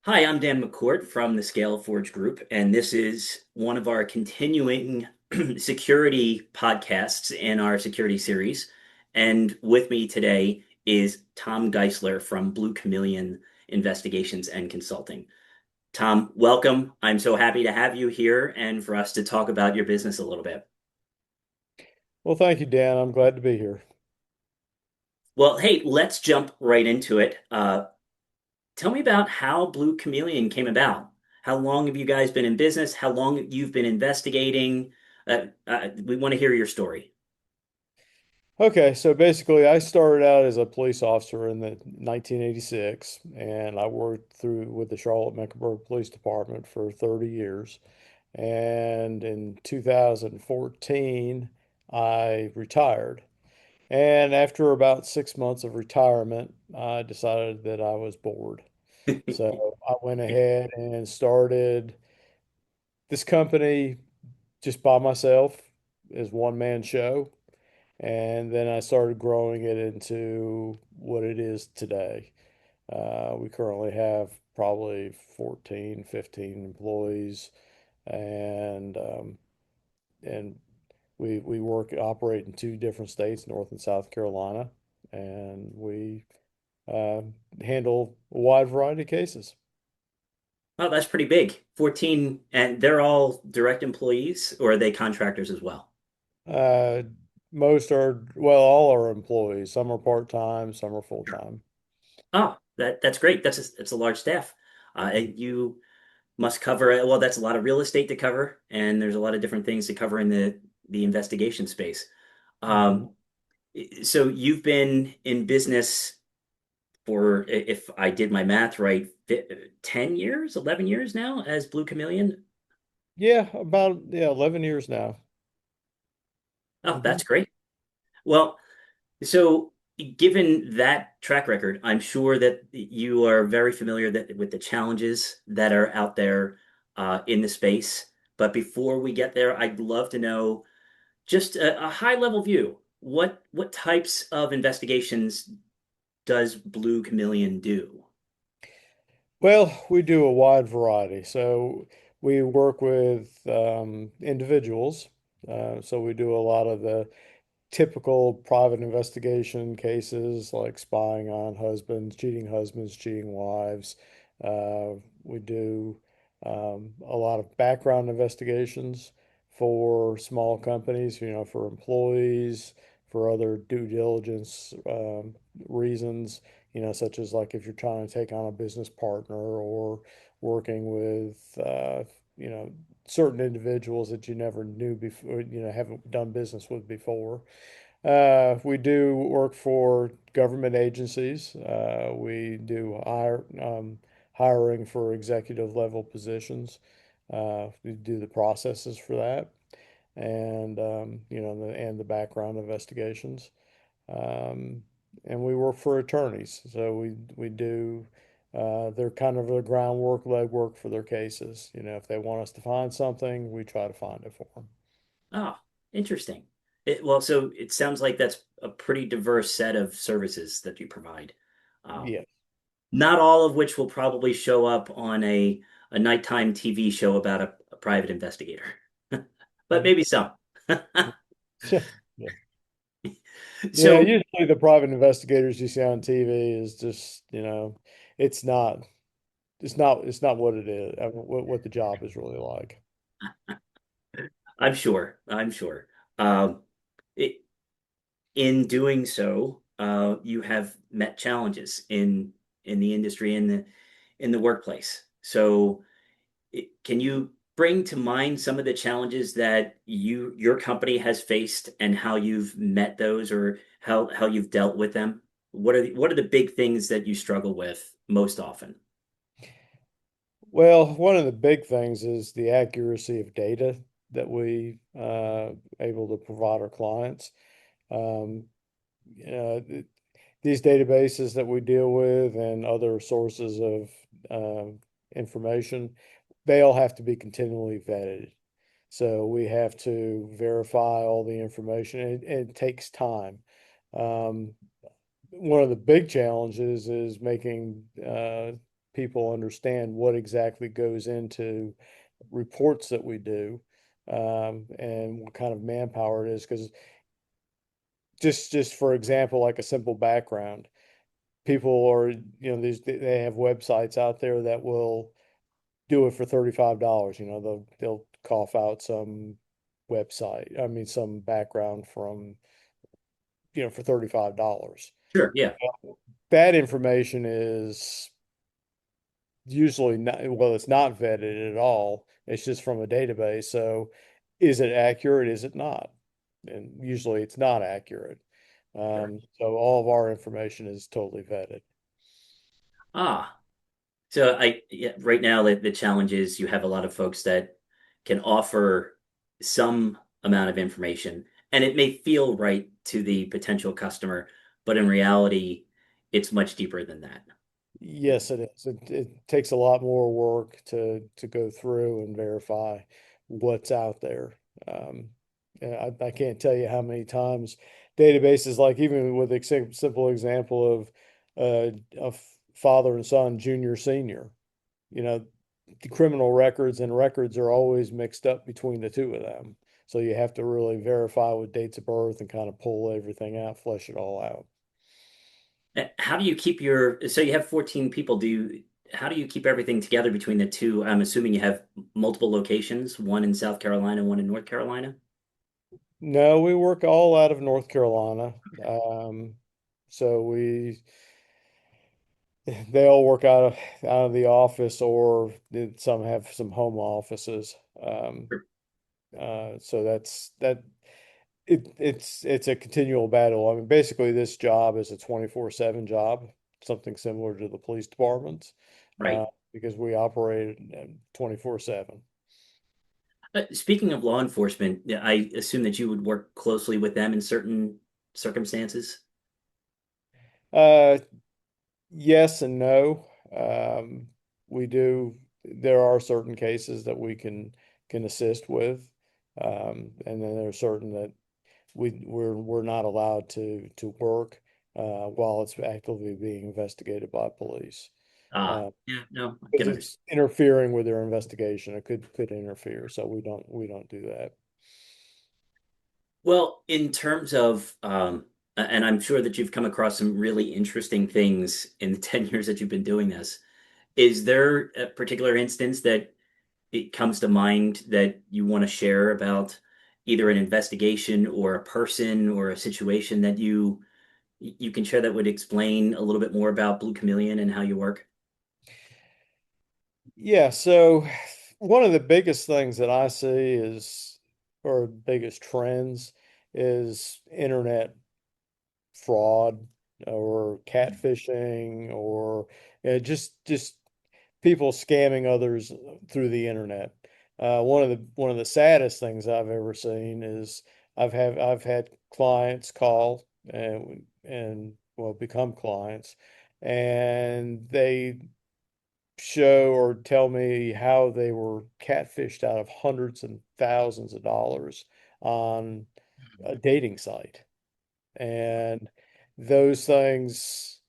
Hi, I'm Dan McCourt from the ScaleForge Group, and this is one of our continuing security podcasts in our security series. And with me today is Tom Geisler from Blue Chameleon Investigations and Consulting. Tom, welcome. I'm so happy to have you here and for us to talk about your business a little bit. Well, thank you, Dan. I'm glad to be here. Well, hey, let's jump right into it. Tell me about how Blue Chameleon came about. How long have you guys been in business? How long you've been investigating? We want to hear your story. Okay, so basically, I started out as a police officer in the 1986, and I worked through with the Charlotte-Mecklenburg Police Department for 30 years. And in 2014, I retired. And after about 6 months of retirement, I decided that I was bored. So I went ahead and started this company just by myself as one man show. And then I started growing it into what it is today. We currently have probably 14, 15 employees, and and we operate in two different states, North and South Carolina, and we uh, handle a wide variety of cases. Oh, that's pretty big. 14, and they're all direct employees, or are they contractors as well? Uh, Most are, well, all are employees. Some are part-time, some are full-time. Oh, that's great. That's a large staff. And you must cover, well, that's a lot of real estate to cover, and there's a lot of different things to cover in the investigation space. Mhm. Um, so you've been in business for, if I did my math right, 10 years, 11 years now as Blue Chameleon. Yeah, about 11 years now. Oh, Hmm. that's great. Well, so given that track record, I'm sure that you are very familiar with the challenges that are out there in the space. But before we get there, I'd love to know just a high level view. What types of investigations does Blue Chameleon do? Well, we do a wide variety. So we work with individuals. So we do a lot of the typical private investigation cases like spying on husbands, cheating wives. Uh, we do a lot of background investigations for small companies, for employees, for other due diligence reasons, such as like if you're trying to take on a business partner or working with, you know, certain individuals that you never knew before, haven't done business with before. We do work for government agencies. We do hiring for executive level positions. We do the processes for that, and the background investigations. Um, and we work for attorneys, so we do. They're kind of the groundwork, legwork for their cases. If they want us to find something, we try to find it for them. Oh, interesting. Well, so it sounds like that's a pretty diverse set of services that you provide. Um, Yeah. Not all of which will probably show up on a nighttime TV show about a private investigator, but maybe some. Yeah. Yeah, So, usually the private investigators you see on TV is just, it's not, it's not what it is, what the job is really like. I'm sure. Um, it, in doing so, you have met challenges in the industry in the workplace. So, can you bring to mind some of the challenges that your company has faced and how you've met those or how you've dealt with them? What are the big things that you struggle with most often? Well, one of the big things is the accuracy of data that we able to provide our clients. Um, th- these databases that we deal with and other sources of information, they all have to be continually vetted. So we have to verify all the information, and it takes time. Um, One of the big challenges is making people understand what exactly goes into reports that we do, and what kind of manpower it is. Because just for example, like a simple background, people are, they have websites out there that will do it for $35. They'll cough out some website, I mean, some background from, for $35. Sure. Yeah. That information is usually not, well, it's not vetted at all. It's just from a database. So is it accurate? Is it not? And usually it's not accurate. Sure. So all of our information is totally vetted. Ah, so yeah, right now the challenge is you have a lot of folks that can offer some amount of information, and it may feel right to the potential customer, but in reality, it's much deeper than that. Yes, it is. It takes a lot more work to go through and verify what's out there. Yeah, I can't tell you how many times databases, like even with a simple example of father and son, junior, senior, you know, the criminal records and records are always mixed up between the two of them. So you have to really verify with dates of birth and kind of pull everything out, flesh it all out. How do you keep so you have 14 people, how do you keep everything together between the two? I'm assuming you have multiple locations, one in South Carolina, one in North Carolina. No, we work all out of North Carolina. Um, so they all work out of the office, or some have some home offices. Sure. So it's a continual battle. I mean, basically, this job is a 24/7 job, something similar to the police departments, Right. because we operate 24/7. Speaking of law enforcement, yeah, I assume that you would work closely with them in certain circumstances. Uh, Yes and no. We do. There are certain cases that we can assist with, and then there are certain that we're not allowed to work while it's actively being investigated by police, Ah, yeah, no, I because can understand. it's interfering with their investigation. It could interfere, so we don't do that. Well, in terms of, and I'm sure that you've come across some really interesting things in the 10 years that you've been doing this. Is there a particular instance that it comes to mind that you want to share about either an investigation or a person or a situation that you can share that would explain a little bit more about Blue Chameleon and how you work? Yeah, so one of the biggest things that I see or biggest trends is internet fraud or catfishing, or just people scamming others through the internet. One of the saddest things I've ever seen is I've had clients call and well, become clients, and they show or tell me how they were catfished out of hundreds and thousands of dollars on a dating site. And those things,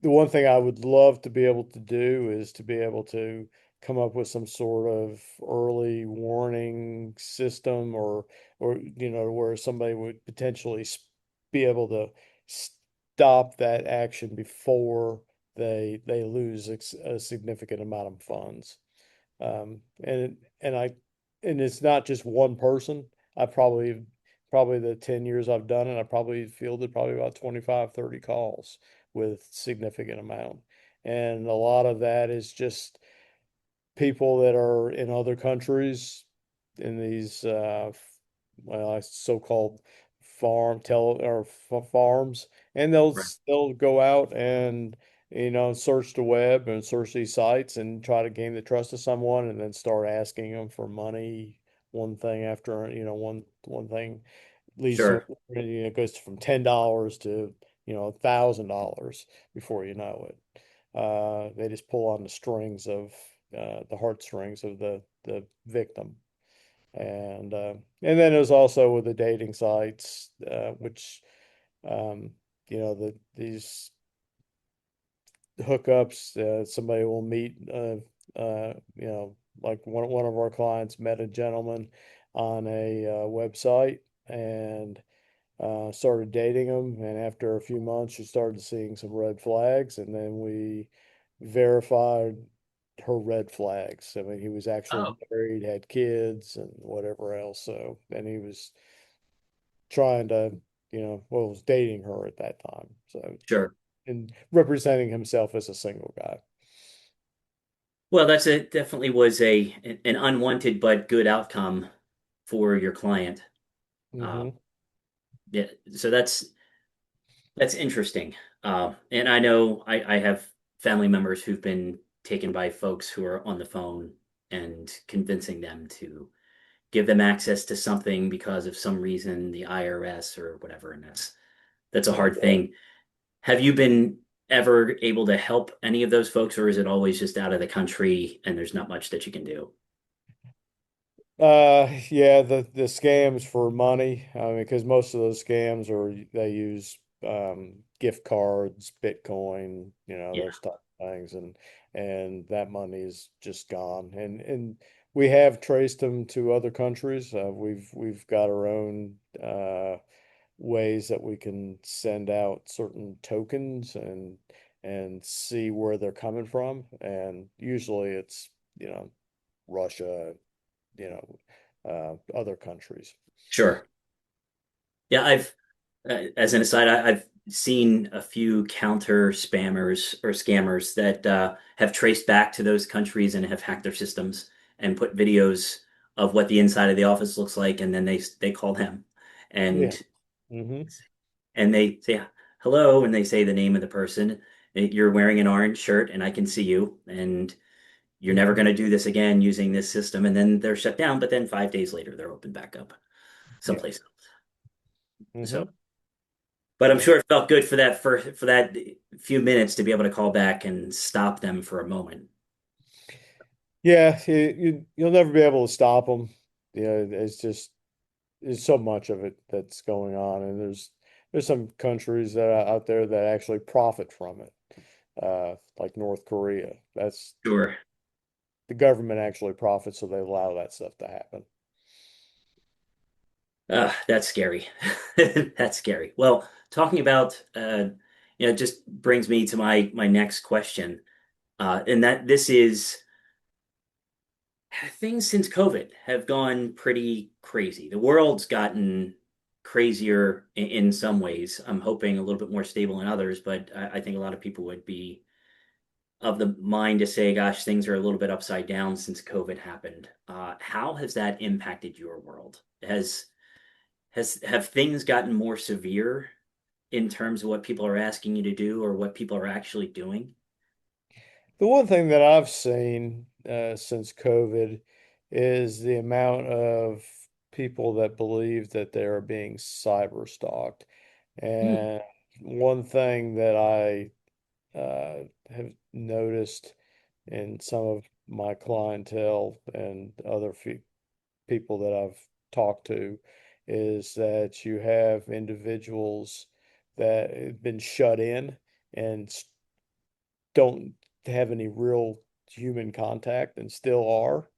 the one thing I would love to be able to do is to be able to come up with some sort of early warning system, or where somebody would potentially be able to stop that action before they lose a significant amount of funds. And it's not just one person. I probably the 10 years I've done it, I probably fielded probably about 25, 30 calls with significant amount. And a lot of that is just people that are in other countries in these well, so-called farms, and Right. they'll go out and search the web and search these sites and try to gain the trust of someone, and then start asking them for money, one thing after one thing leads to, Sure. it goes from $10 to $1,000 before you know it. They just pull on the strings of the heartstrings of the victim. And then there's also with the dating sites, which um, these hookups. Somebody will meet, like one of our clients met a gentleman on a website and started dating him. And after a few months, she started seeing some red flags, and then we verified her red flags. I mean, he was actually Oh, married, had kids, and whatever else. So, and he was trying to, well, was dating her at that time. So, sure. and representing himself as a single guy. Well, definitely was an unwanted but good outcome for your client. Uh, Hmm. yeah, so that's interesting. And I know I have family members who've been taken by folks who are on the phone and convincing them to give them access to something because of some reason, the IRS or whatever, and that's a hard thing. Have you been ever able to help any of those folks, or is it always just out of the country and there's not much that you can do? Yeah, the scams for money. I mean, because most of those scams are they use gift cards, Bitcoin, Yeah, those type of things, and that money is just gone. And we have traced them to other countries. We've got our own ways that we can send out certain tokens and see where they're coming from. And usually it's, Russia, other countries. sure. Yeah, as an aside, I've seen a few counter spammers or scammers that have traced back to those countries and have hacked their systems and put videos of what the inside of the office looks like, and then they call them, Yeah. and Hmm. and they say hello, and they say the name of the person. You're wearing an orange shirt, and I can see you, and you're never going Hmm. to do this again using this system, and then they're shut down. But then 5 days later, they're open back up Yeah. someplace else. So. Hmm. But I'm Yeah. sure it felt good for that few minutes to be able to call back and stop them for a moment. Yeah. You'll never be able to stop them. It's just there's so much of it that's going on, and there's some countries that are out there that actually profit from it, like North Korea. That's Sure. the government actually profits, so they allow that stuff to happen. That's scary. That's scary. Well, talking about just brings me to my next question. And that this is things since COVID have gone pretty crazy. The world's gotten crazier in some ways. I'm hoping a little bit more stable in others, but I think a lot of people would be of the mind to say, gosh, things are a little bit upside down since COVID happened. How has that impacted your world? Have things gotten more severe in terms of what people are asking you to do or what people are actually doing? The one thing that I've seen since COVID is the amount of people that believe that they are being cyber stalked. Hmm, And one thing that I have noticed in some of my clientele and other people that I've talked to is that you have individuals that have been shut in and don't have any real human contact and still are,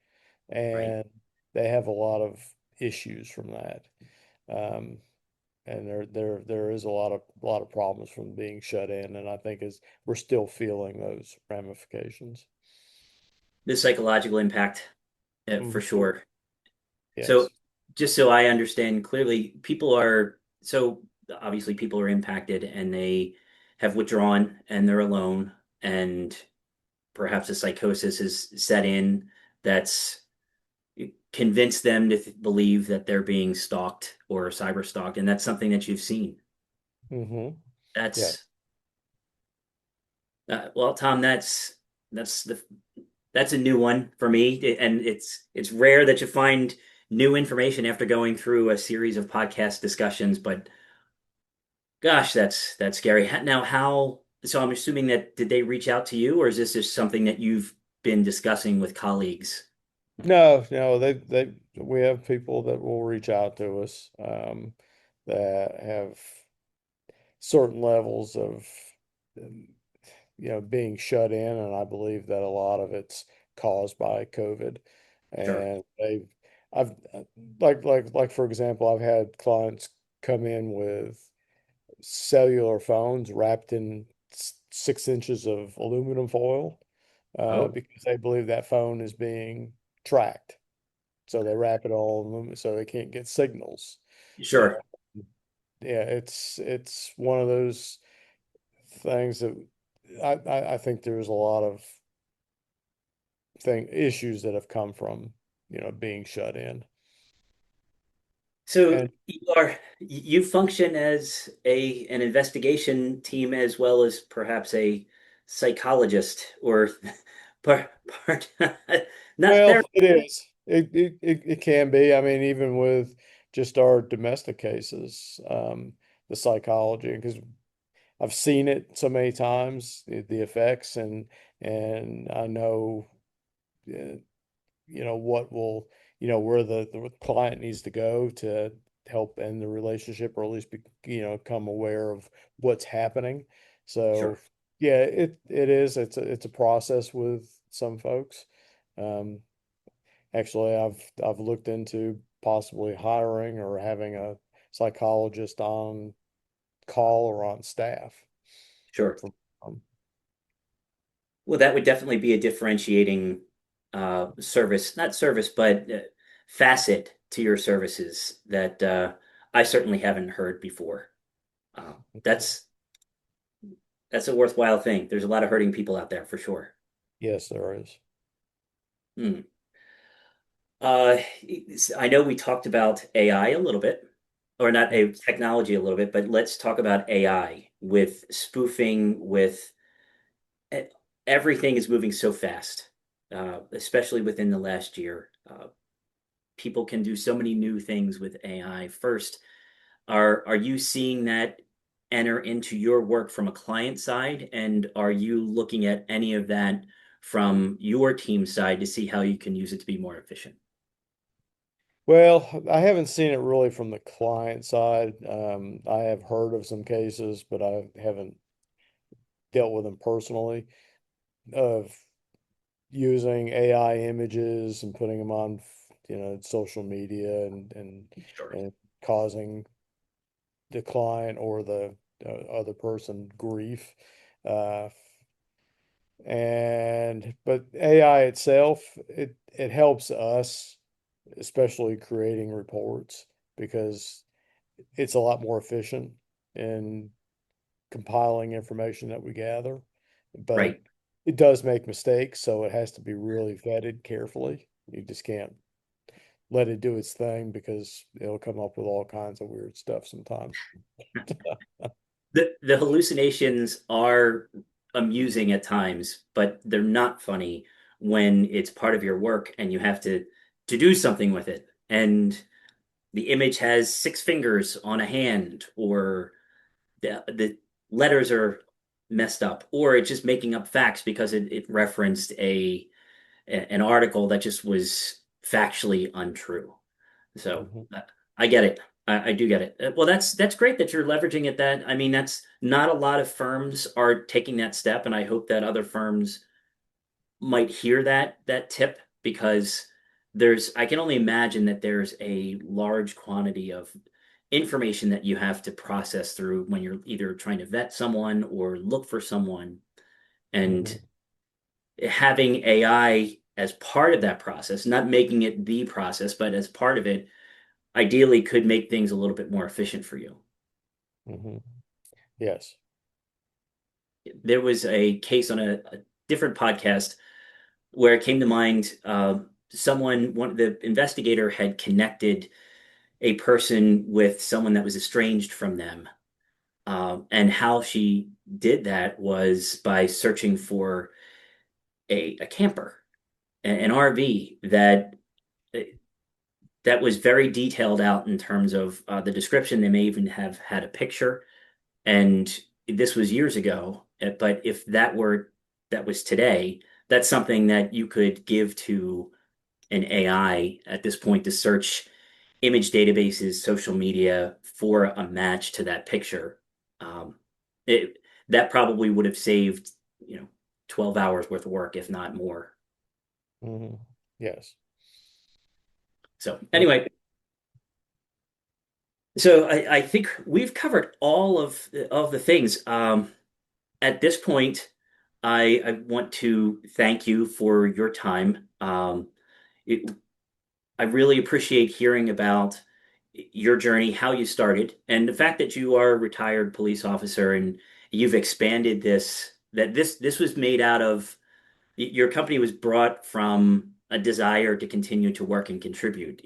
right. and they have a lot of issues from that. Um, and there is a lot of problems from being shut in, and I think is we're still feeling those ramifications. The psychological impact, for Mhm. sure. So, Yes. just so I understand clearly, obviously people are impacted and they have withdrawn and they're alone, and perhaps a psychosis is set in that's convinced them to believe that they're being stalked or cyber stalked, and that's something that you've seen. Hmm. Yeah. That's well, Tom, that's the that's a new one for me, and it's rare that you find new information after going through a series of podcast discussions. But gosh, that's scary. Now, how? So I'm assuming that did they reach out to you, or is this just something that you've been discussing with colleagues? No, no, we have people that will reach out to us that have certain levels of being shut in, and I believe that a lot of it's caused by COVID. Sure. And I've like for example, I've had clients come in with cellular phones wrapped in 6 inches of aluminum foil, Oh, because they believe that phone is being tracked. So they wrap it all in aluminum so they can't get signals. And sure. yeah, it's one of those things that I think there's a lot of issues that have come from, being shut in. So And you function as an investigation team as well as perhaps a psychologist or part not well, there. it is. It can be. I mean, even with just our domestic cases, the psychology, because I've seen it so many times, the effects, and I know, uh, what will, where the client needs to go to help end the relationship, or at least become aware of what's happening. So Sure, yeah, it is. It's a process with some folks. Um, Actually, I've looked into possibly hiring or having a psychologist on call or on staff sure. for, um, Well, that would definitely be a differentiating service, not service, but facet to your services that I certainly haven't heard before. That's a worthwhile thing. There's a lot of hurting people out there for sure. yes, there is. Hmm. Uh, I know we talked about AI a little bit, or not a technology a little bit, but let's talk about AI with spoofing, with e- everything is moving so fast, especially within the last year. People can do so many new things with AI. First, are you seeing that enter into your work from a client side, and are you looking at any of that from your team side to see how you can use it to be more efficient? Well, I haven't seen it really from the client side. I have heard of some cases, but I haven't dealt with them personally, of using AI images and putting them on, social media, Sure. and causing the client or the other person grief. Uh, but AI itself, it helps us, especially creating reports, because it's a lot more efficient in compiling information that we gather. But Right. it does make mistakes, so it has to be really vetted carefully. You just can't let it do its thing, because it'll come up with all kinds of weird stuff sometimes. The hallucinations are amusing at times, but they're not funny when it's part of your work and you have to do something with it. And the image has six fingers on a hand, or the letters are messed up, or it's just making up facts because it referenced an article that just was factually untrue. So Mhm, I get it. I do get it. Well, that's great that you're leveraging it. That I mean, that's not a lot of firms are taking that step, and I hope that other firms might hear that tip because I can only imagine that there's a large quantity of information that you have to process through when you're either trying to vet someone or look for someone, and mhm, having AI as part of that process, not making it the process, but as part of it, ideally could make things a little bit more efficient for you. mhm. Yes. There was a case on a different podcast where it came to mind the investigator had connected a person with someone that was estranged from them. And how she did that was by searching for a camper, an RV that was very detailed out in terms of the description. They may even have had a picture, and this was years ago. But if that was today, that's something that you could give to an AI at this point to search image databases, social media for a match to that picture. Um, it that probably would have saved. you know, 12 hours worth of work, if not more. Hmm. Yes. So Well, anyway, so I think we've covered all of the things. At this point, I want to thank you for your time. It, I really appreciate hearing about your journey, how you started, and the fact that you are a retired police officer and you've expanded this, that this was made out of your company was brought from a desire to continue to work and contribute.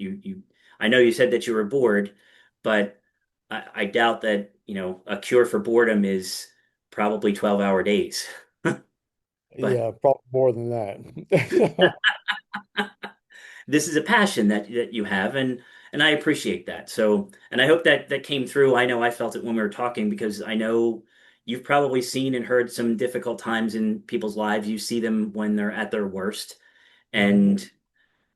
I know you said that you were bored, but I doubt that, a cure for boredom is probably 12-hour days. But yeah, probably more than that. this is a passion that you have, and I appreciate that. So, and I hope that that came through. I know I felt it when we were talking because I know you've probably seen and heard some difficult times in people's lives. You see them when they're at their worst, Mhm. and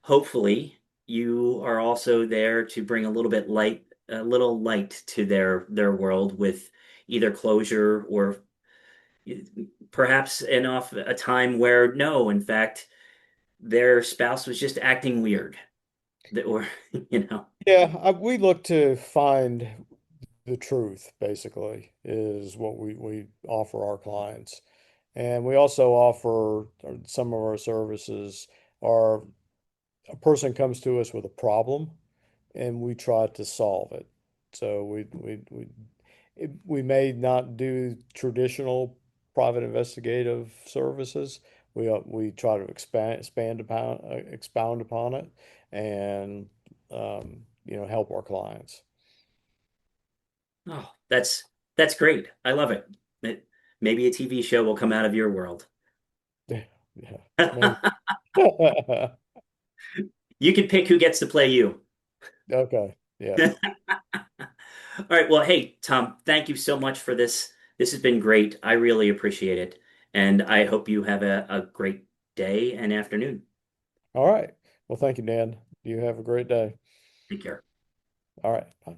hopefully you are also there to bring a little light to their world with either closure or perhaps off a time where no, in fact, their spouse was just acting weird. Or, you know, Yeah, we look to find the truth, basically, is what we offer our clients. And we also offer some of our services are a person comes to us with a problem and we try to solve it. So we may not do traditional private investigative services. We try to expound upon it and help our clients. oh, that's great. I love it. It- Maybe a TV show will come out of your world. Yeah, yeah, maybe. You can pick who gets to play you. Okay, yeah. All right. Well, hey, Tom, thank you so much for this. This has been great. I really appreciate it. And I hope you have a great day and afternoon. All right. Well, thank you, Dan. You have a great day. Take care. All right. Bye.